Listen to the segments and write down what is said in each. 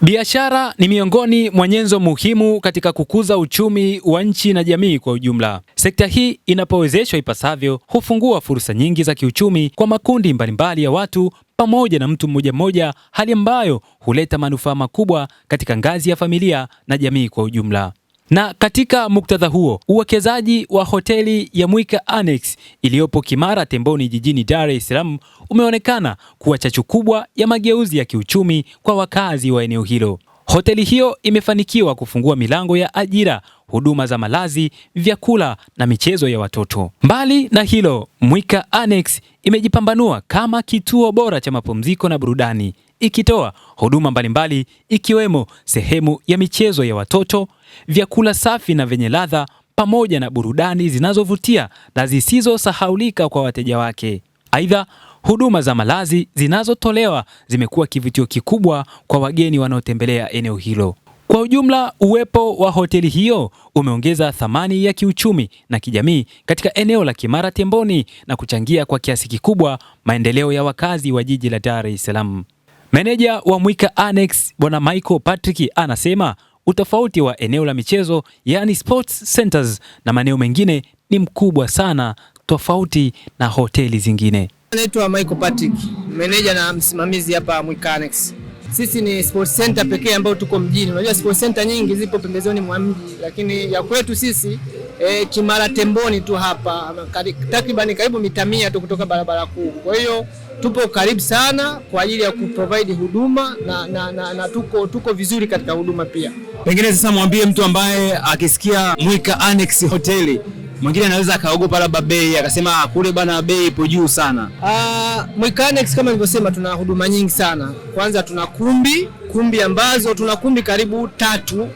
Biashara ni miongoni mwa nyenzo muhimu katika kukuza uchumi wa nchi na jamii kwa ujumla. Sekta hii inapowezeshwa ipasavyo, hufungua fursa nyingi za kiuchumi kwa makundi mbalimbali ya watu pamoja na mtu mmoja mmoja, hali ambayo huleta manufaa makubwa katika ngazi ya familia na jamii kwa ujumla. Na katika muktadha huo, uwekezaji wa hoteli ya Mwika Annex iliyopo Kimara Temboni jijini Dar es Salaam umeonekana kuwa chachu kubwa ya mageuzi ya kiuchumi kwa wakazi wa eneo hilo. Hoteli hiyo imefanikiwa kufungua milango ya ajira, huduma za malazi, vyakula na michezo ya watoto. Mbali na hilo, Mwika Annex imejipambanua kama kituo bora cha mapumziko na burudani, ikitoa huduma mbalimbali ikiwemo sehemu ya michezo ya watoto, vyakula safi na vyenye ladha pamoja na burudani zinazovutia na zisizosahaulika kwa wateja wake. Aidha, huduma za malazi zinazotolewa zimekuwa kivutio kikubwa kwa wageni wanaotembelea eneo hilo. Kwa ujumla, uwepo wa hoteli hiyo umeongeza thamani ya kiuchumi na kijamii katika eneo la Kimara Temboni na kuchangia kwa kiasi kikubwa maendeleo ya wakazi wa jiji la Dar es Salaam. Meneja wa Mwika Annex Bwana Michael Patrick anasema utofauti wa eneo la michezo, yani sports centers, na maeneo mengine ni mkubwa sana, tofauti na hoteli zingine. Naitwa Michael Patrick, meneja na msimamizi hapa Mwika Annex. Sisi ni sports center pekee ambao tuko mjini. Unajua sports center nyingi zipo pembezoni mwa mji, lakini ya kwetu sisi Kimara Temboni tu hapa, takriban karibu mita 100 tu kutoka barabara kuu. Kwa hiyo tupo karibu sana kwa ajili ya kuprovide huduma na tuko vizuri katika huduma pia. Pengine sasa mwambie mtu ambaye akisikia Mwika Annex hoteli, mwingine anaweza akaogopa labda bei, akasema kule bana bei ipo juu sana. Mwika Annex kama nilivyosema, tuna huduma nyingi sana. Kwanza tuna kumbi ambazo tuna kumbi karibu 3.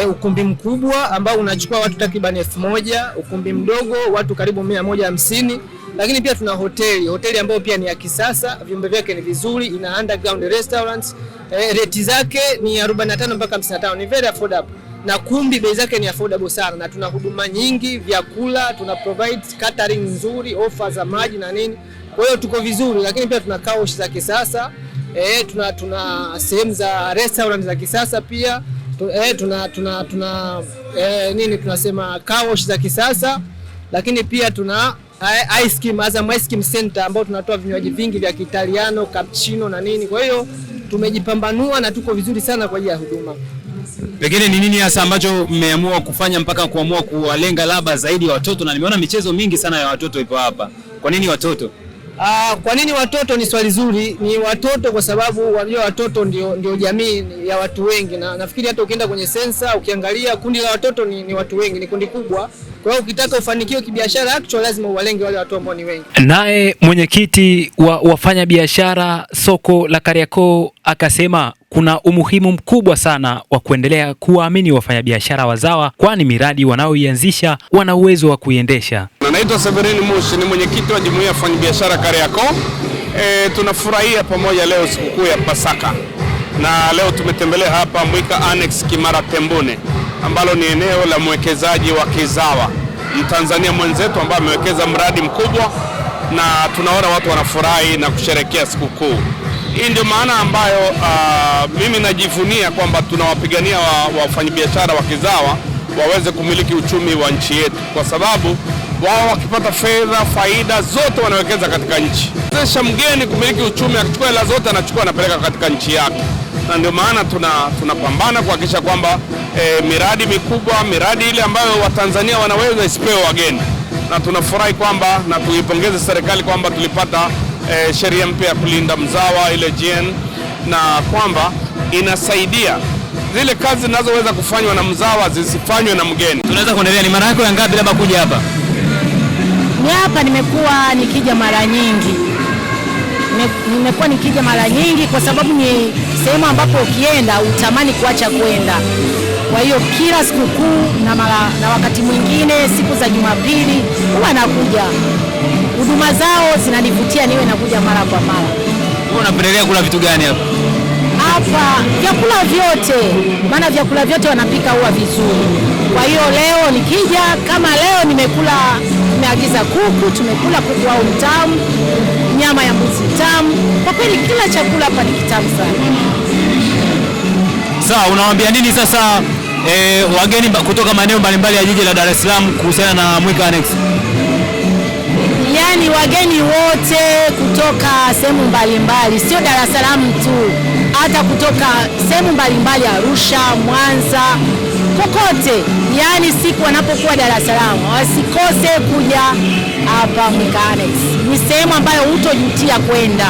Ukumbi mkubwa ambao unachukua watu takriban 1000, ukumbi mdogo watu karibu 150. Lakini pia tuna hoteli ambayo pia ni ya kisasa, vyumba vyake ni vizuri, ina underground restaurants. Rate zake ni 45 mpaka 55, ni very affordable. Na kumbi bei zake ni affordable sana, na tuna huduma nyingi, vyakula, tuna provide catering nzuri, offer za maji na nini. Kwa hiyo tuko vizuri, lakini pia tuna couch za kisasa, tuna sehemu za restaurant za kisasa pia. Tunasema couch za kisasa, lakini pia tuna ice cream, Azam Ice Cream Center ambao tunatoa vinywaji vingi vya Kitaliano, cappuccino na nini. Kwa hiyo tumejipambanua na tuko vizuri sana kwa ajili ya huduma. Pengine ni nini hasa ambacho mmeamua kufanya mpaka kuamua kuwalenga labda zaidi ya watoto? Na nimeona michezo mingi sana ya watoto ipo hapa. Kwa nini watoto? Kwa nini watoto ni swali zuri. Ni watoto kwa sababu wajua watoto ndio jamii ya watu wengi, na nafikiri hata ukienda kwenye sensa ukiangalia kundi la watoto ni watu wengi, ni kundi kubwa. Kwa hiyo ukitaka ufanikiwe kibiashara actually lazima uwalenge wale watu ambao ni wengi. Naye mwenyekiti wa wafanyabiashara soko la Kariakoo akasema kuna umuhimu mkubwa sana wa kuendelea kuwaamini wafanyabiashara wazawa, kwani miradi wanaoianzisha wana uwezo wa kuiendesha. Naitwa Severini Mushi, ni mwenyekiti wa jumuiya ya wafanyabiashara Kariakoo. Tunafurahia pamoja leo sikukuu ya Pasaka, na leo tumetembelea hapa Mwika Annex Kimara Temboni, ambalo ni eneo la mwekezaji wa kizawa, Mtanzania mwenzetu ambaye amewekeza mradi mkubwa, na tunaona watu wanafurahi na kusherehekea sikukuu. Hii ndio maana ambayo mimi najivunia kwamba tunawapigania wafanyabiashara wa kizawa waweze kumiliki uchumi wa nchi yetu, kwa sababu wao wakipata fedha, faida zote wanawekeza katika nchi. Sasa mgeni kumiliki uchumi, akichukua hela zote anachukua anapeleka katika nchi yake, na ndio maana tunapambana kuhakikisha kwamba miradi mikubwa, miradi ile ambayo Watanzania wanaweza isipewe wageni, na tunafurahi kwamba na tuipongeze serikali kwamba tulipata sheria mpya ya kulinda mzawa ile GN, na kwamba inasaidia zile kazi zinazoweza kufanywa na mzawa zisifanywe na mgeni. Tunaweza kuendelea. Ni mara yako ya ngapi labda kuja hapa? Ni hapa nimekuwa nikija mara nyingi. Nimekuwa nikija mara nyingi kwa sababu ni sehemu ambapo ukienda utamani kuacha kwenda. Kwa hiyo kila sikukuu na wakati mwingine siku za Jumapili huwa nakuja. Huduma zao zinanivutia niwe nakuja mara kwa mara. Wewe unapendelea kula vitu gani hapa? Hapa vyakula vyote, maana vyakula vyote wanapika huwa vizuri. Kwa hiyo leo nikija, kama leo nimeagiza kuku, tumekula kuku au mtamu, nyama ya mbuzi tamu. Kwa kweli kila chakula hapa ni kitamu sana. Sawa, unawaambia nini sasa wageni kutoka maeneo mbalimbali ya jiji la Dar es Salaam kuhusiana na Mwika Annex? Yaani wageni wote kutoka sehemu mbalimbali, sio Dar es Salaam tu, hata kutoka sehemu mbalimbali, Arusha, Mwanza, kokote, yaani siku wanapokuwa Dar es Salaam wasikose kuja hapa Mwika Annex. Ni sehemu ambayo hutojutia kwenda.